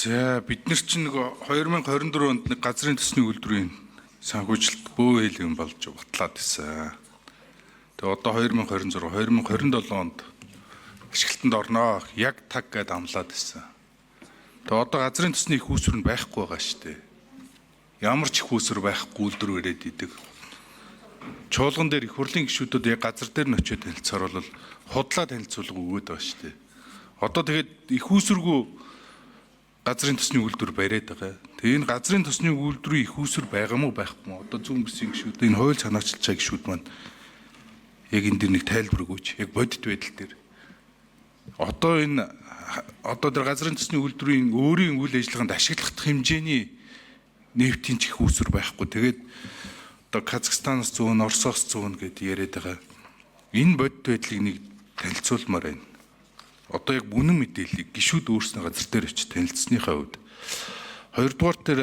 За бид нар чинь нэг 2024 онд нэг газрын төсний үйлдвэрийн санхүүжилт бөө хэлэн болж батлаад байсан. Тэгээ одоо 2026 2027 онд ашиглалтанд орноо яг таг гэд амлаад байсан. Тэгээ одоо газрын төсний их үүсвэр нь байхгүй байгаа шүү дээ. Ямар ч их үүсвэр байхгүй үйлдвэр ирээд идэг. Чуулган дээр их хурлын гишүүдүүд яг газар дээр нь очиод танилцсаар бол худлаа танилцуулга өгөөд байгаа шүү дээ. Одоо тэгээд их үүсвэргүй газрын төсний үйлдвэр бариад байгаа. Тэгээ энэ газрын төсний үйлдвэрийн их үүсвэр байгаа мó байхгүй мó? Одоо зүүн бүсийн гишүүд энэ хууль санаачилж байгаа гишүүд маань яг энэ дэр нэг тайлбар өгөөч. Яг бодит байдал дээр. Одоо тэр газрын төсний үйлдвэрийн өөрийн үйл ажиллагаанд ашиглах хэмжээний нефтийн чих үүсвэр байхгүй. Тэгээд одоо Казахстанаас зүүн, Оросоос зүүн гэдээ яриад байгаа. Энэ бодит байдлыг нэг танилцуулмаар байна. Одоо яг үнэн мэдээллийг гишүүд өөрснөө газар дээр очиж танилцсныхаа үед хоёрдугаар тэр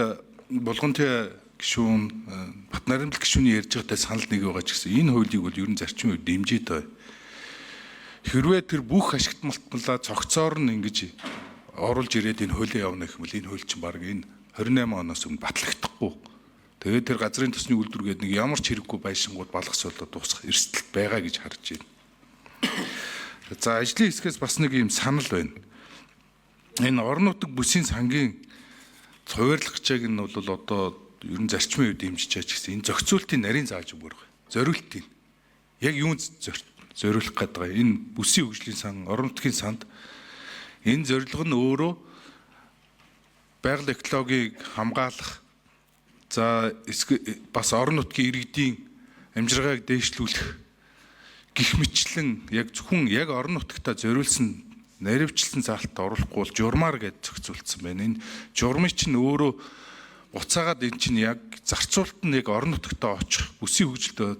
булгантай гишүүн Батнаримл гишүүний ярьж байгаатай санал нэг байгаа ч гэсэн энэ хуулийг бол ер нь зарчмын үед дэмжиж байгаа. Хэрвээ тэр бүх ашигт малтмалаа цогцоор нь ингэж оруулж ирээд энэ хуулийг явна гэх юм бол энэ хууль чинь баг энэ 28 оноос өмнө батлагдахгүй. Тэгээд тэр газрын төсний үйлдвэр гэдэг нэг ямар ч хэрэггүй байшингууд балгасуулаад дуусах эрсдэлт байгаа гэж харж байна. За ажлын хэсгээс бас нэг юм санал байна. Энэ орон нутаг бүсийн сангийн хувирлах хэмжээг нь бол одоо ер нь зарчмын үед дэмжиж байгаа ч гэсэн энэ зохицуултын нарийн зааж өгөх. Зориултын. Яг юунд зориулах гээд байгаа. Энэ бүсийн хөгжлийн сан, орон нутгийн санд энэ зорилго нь өөрөө байгаль экологийг хамгаалах. За бас орон нутгийн иргэдийн амжиргааг дээшлүүлэх гих мэтлэн яг зөвхөн яг орон нутагтаа зориулсан наривчлсан заалтад оруулахгүй бол журмаар гэж зохицуулсан байна. Энэ журмын чинь өөрөө буцаагаад эн чинь яг зарцуулалт нь яг орон нутагтаа очих бүсийн хөгжилд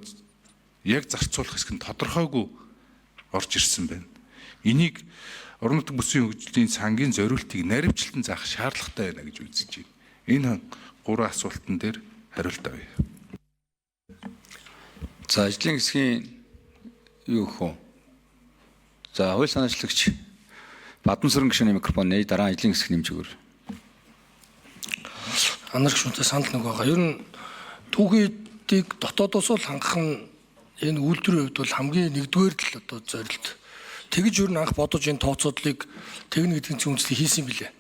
яг зарцуулах хэсэг нь тодорхойгүй орж ирсэн байна. Энийг орон нутаг бүсийн хөгжлийн сангийн зориултыг наривчлан заах шаардлагатай байна гэж үзэж байна. Энэ гурван асуултан дээр хариулт авъя. За ажлын хэсгийн юу хөө. За хууль санаачлагч Бадамсүрэн гишүүний микрофон нээ дараа ажлын хэсэг нэмж өгөр. Анар гишүүнтэй санал нэг байгаа. Ер нь түүхийдийг дотоодоос л хангах нь энэ үйлдвэрийн хувьд бол хамгийн нэгдүгээр л одоо зорилт. Тэгж ер нь анх бодож энэ тооцоодлыг тэгнэ гэдгийн үндэслэл хийсэн билээ.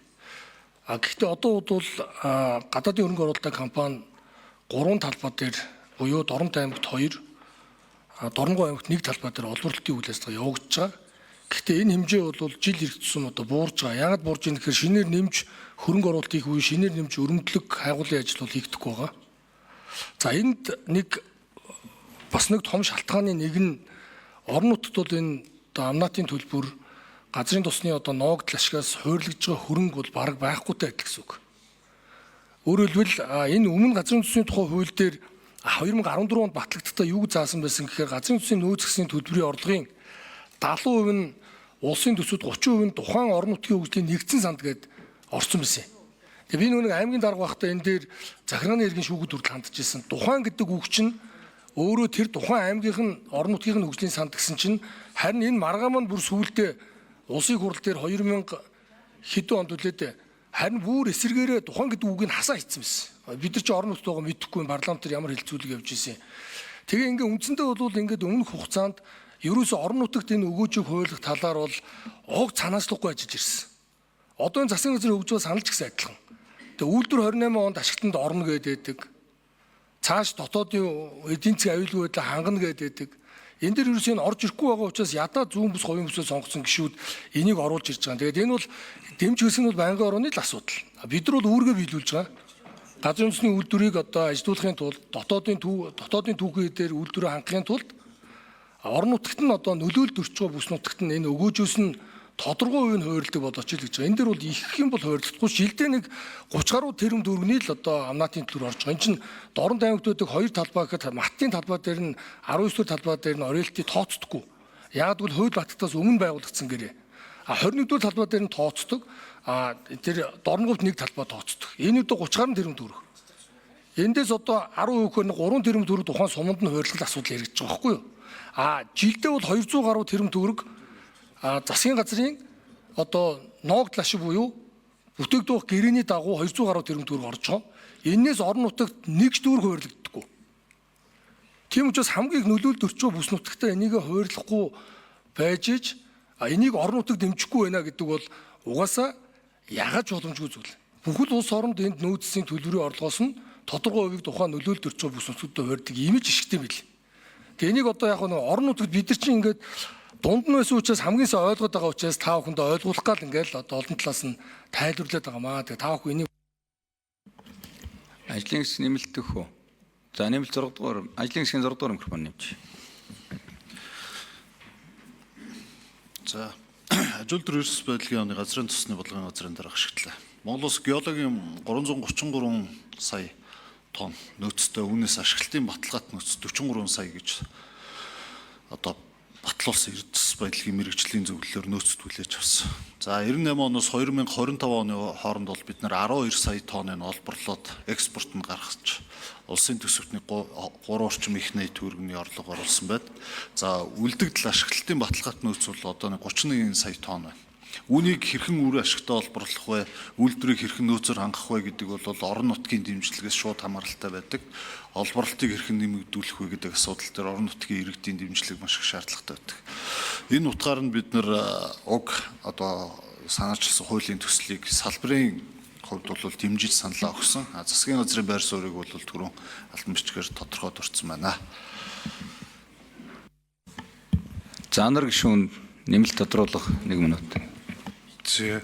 Гэхдээ одоо бол гадаадын хөрөнгө оруулалтын компани 3 талбай дээр буюу Дорнод аймагт 2 Дорногов аймагт нэг талбай дээр олборлолтын үйл ажиллагаа явагдаж байгаа. Гэхдээ энэ хэмжээ бол жил иргэдсэн одоо буурж байгаа. Яагаад буурж байгаа гэхээр шинээр нэмж хөрөнгө оруулалт хийх үе шинээр нэмж өрөмдлөг хайгуулын ажил бол хийгдэхгүй байгаа. За энд нэг бас нэг том шалтгааны нэг нь орон нутгад бол энэ одоо амнаатын төлбөр газрын тосны одоо ноогдол ашигаас хойрлогдож байгаа хөрөнгө бол бараг байхгүйтэй адил гэсэн үг. Өөрөөр хэлбэл энэ өмнө газрын тосны тухай хууль дээр 2014 онд батлагдтаа юу заасан байсан гэхээр газрын төсвийн нөөцгсийн төлбөрийн орлогын 70% нь улсын төсвөд 30% нь тухайн орон нутгийн хөгжлийн нэгдсэн санд гээд орсон байсан. Тэгээ би нэг аймгийн дарга байхдаа энэ дээр захиргааны иргэн шүүгүүд хүртэл хандж ирсэн. Тухайн гэдэг үг чинь өөрөө тэр тухайн аймгийнх нь орон нутгийн хөгжлийн санд гэсэн чинь харин энэ маргаан маань бүр сүүлдээ улсын хурал дээр 2000 хэдэн онд үлээдээ харин бүр эсэргээрээ тухайн гэдэг үгийг хасаа хийсэн байсан. Бид нар ч орон нутгад байгаа мэдэхгүй парламентар ямар хэлцүүлэг явж ирсэн. Тэгээ ингээ үндсэндээ бол ингээд өмнөх хугацаанд ерөөсөө орон нутагт энэ өгөөжийг хуулих талаар бол уг цанаслахгүй ажиллаж ирсэн. Одоо энэ засгийн газрын хөгжөө саналж гисэн адилхан. Тэгээ үйлдвэр 28 онд ашиглалтанд орно гэдэг. Цааш дотоодын эдийн засгийн аюулгүй байдлаа хангана гэдэг. Энэ дэр ерөөсөө энэ орж ирэхгүй байгаа учраас ядаа зүүн бүс говийн бүсээ сонгосон гишүүд энийг оруулж ирж байгаа. Тэгээд энэ бол дэмж хэсэг нь бол байнгын орооны л асуудал. Бид нар бол үүргээ биелүүлж байгаа. Газрын төсний үйлдвэрийг одоо ажилуулахын тулд дотоодын түүхий дээр үйлдвэрээ хангахын тулд орон нутагт нь одоо нөлөөлөлд өрч байгаа бүс нутагт нь энэ өгөөжөөс нь тодорхой хувийн хувирлдаг болооч л гэж байгаа. Энэ дээр бол их юм бол хувирлахгүй жилдээ нэг 30 гаруй тэрэм төгрөгийг л одоо амнаатын төлбөр орж байгаа. Энэ чинь Дорнод аймагтуудыг 2 талбай гэхэд Маттын талбай дээр нь 19 дугаар талбай дээр нь орелтыг тооцдоггүй. Яг л хууль батгатаас өмнө байгуулагдсан гэрээ. 21 дугаар талбай дээр нь тооцдог. Тэр Дорноговт нэг талбай тооцдог. Энэ үедээ 30 гаруй тэрэм төгрөг. Эндээс одоо 10%-ээр 3 тэрэм төгрөг тухайн суманд нь хувирлах асуудал яригдж байгаа байхгүй юу? Жилдээ бол 200 гаруй тэрэм төгрөг засгийн газрын одоо ноогдол ашиг буюу бүтээгдэхүүн гэрээний дагуу 200 гаруй тэрбум төгрөг орж байгаа. Энээс орон нутагт нэг ч төгрөг хуваарлагддаггүй. Тийм учраас хамгийн их нөлөөлөлд өрчөө бүс нутагтаа энийг хуваарлахгүй байж иж энийг орон нутаг дэмжихгүй байна гэдэг бол угаасаа ягаад боломжгүй зүйл. Бүхэл улс оронд энд нөөцийн төлбөрийн орлогоос нь тодорхой хувийг тухайн нөлөөлөлд өрчөө бүс нутагтаа хуурдаг имиж ишгтэй мэл. Тэгээ энийг одоо яг нь орон нутагт бид нар чинь ингээд дунд нь байсан учраас хамгийн сайн ойлгоод байгаа учраас та бүхэнд ойлгуулах гал ингээл одоо олон талаас нь тайлбарлаад байгаа маа. Тэгээ та бүхэн энийг ажлын хэсэг нэмэлт өгөх үү? За нэмэлт 6 дугаар ажлын хэсгийн 6 дугаар микрофон нэмж. За ажил төр эрс байдлын оны газрын тосны бодлогын газрын дарга ашиглалаа. Монгол улс геологийн 333 сая тонн нөөцтэй үүнээс ашиглалтын баталгаат нөөц 43 сая гэж одоо батлуулсан эрдэс байдлын мэрэгжлийн зөвлөлөөр нөөцт хүлээж авсан. За 98 оноос 2025 оны хооронд бол бид нар 12 сая тонныг олборлоод экспорт нь гаргаж улсын төсөвтний 3 орчим их найт төгрөгийн орлого оруулсан байд. За үлдэгдэл ашиглалтын баталгаат нөөц бол одоо 31 сая тонн байна. Үүнийг хэрхэн үр ашигтай олборлох вэ? Үйлдвэрийг хэрхэн нөөцөөр хангах вэ гэдэг бол орон нутгийн дэмжлэгээс шууд хамааралтай байдаг. Олборлтыг хэрхэн нэмэгдүүлэх вэ гэдэг асуудал дээр орон нутгийн иргэдийн дэмжлэг маш их шаардлагатай байдаг. Энэ утгаар нь бид нар уг одоо санаачилсан хуулийн төслийг салбарын хувьд бол дэмжиж саналаа өгсөн. Засгийн газрын байр суурийг бол түрүүн алтан бичгээр тодорхой дурдсан байна. За нар гишүүн нэмэлт тодруулах 1 минут. За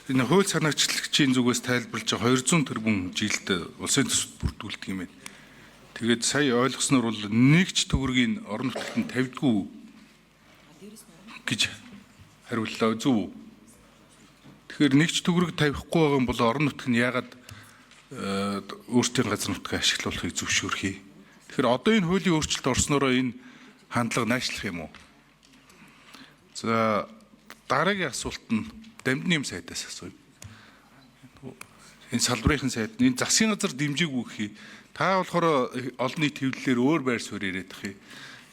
энэ хууль санаагчлагчийн зүгээс тайлбарлаж байгаа 200 тэрбум жилд улсын төсөвт бүрдүүлдэг юм байна. Тэгээд сая ойлгосноор бол нэг ч төгрөгийг орон нутагт нь тавьдгүй гэж хариуллаа зөв үү? Тэгэхээр нэг ч төгрөг тавихгүй байгаа юм бол орон нутаг нь яагаад өөрсдийн газар нутгаа ашиглуулахыг зөвшөөрөх юм? Тэгэхээр одоо энэ хуулийн өөрчлөлт орсноороо энэ хандлага наашлах юм уу? За дараагийн асуулт нь дамжны юм сайдаас асууя. Энэ салбарын сайд энэ засгийн газар дэмжиг өгөх. Та болохоор олон нийт хэвлэлээр өөр байр суурь яриад байгаа.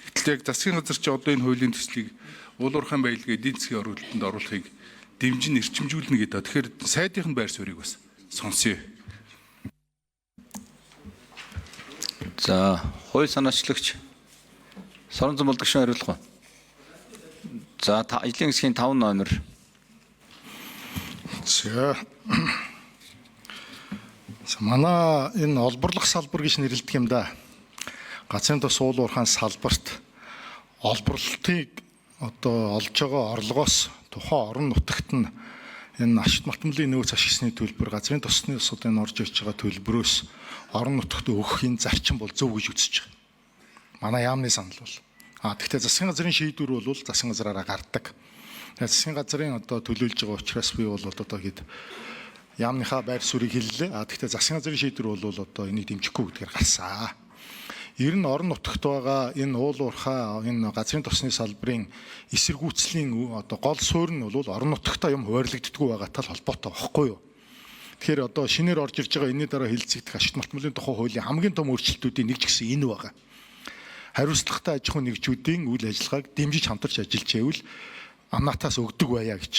Гэтэл яг засгийн газар чи одоо энэ хуулийн төслийг уулуурхайн баялаг эдийн засгийн оролдолтод оруулахыг дэмжин эрчимжүүлнэ гэдэг. Тэгэхээр сайдын байр суурийг бас сонсъё. За хууль санаачлагч Соронзон Болдогшин хариулах уу? За ажлын хэсгийн 5 номер. За манай энэ олборлох салбар гэж нэрлэдэг юм да. Газрын тос уул уурхайн салбарт олборлолтыг одоо олж байгаа орлогоос тухайн орон нутагт нь энэ ашигт малтмлын нөөц ашигласны төлбөр газрын тосны усуудын орж ирж байгаа төлбөрөөс орон нутагт өгөхийн зарчим бол зөв гэж үзэж байгаа. Манай яамны санал бол. Гэхдээ засгийн газрын шийдвэр бол засгийн газраараа гардаг. Засгийн газрын одоо төлөөлж байгаа учраас би бол одоо хэд яамныхаа байр суурийг хэллээ. Гэхдээ засгийн газрын шийдвэр бол одоо энийг дэмжихгүй гэдгээр гарсан. Ер нь орон нутагт байгаа энэ уул уурхай энэ газрын тосны салбарын эсэргүүцлийн одоо гол суурь нь бол орон нутагтаа юм хуваарлагддаггүй байгаатай холбоотой байхгүй юу? Тэгэхээр одоо шинээр орж ирж байгаа энэний дараа хэлэлцэгдэх ашигт малтмлын тухай хуулийн хамгийн том өөрчлөлтүүдийн нэг ч гэсэн энэ байгаа. Хариуцлагатай аж ахуйн нэгжүүдийн үйл ажиллагааг дэмжиж хамтарч ажиллаж байвал амнаатаас өгдөг байя гэж.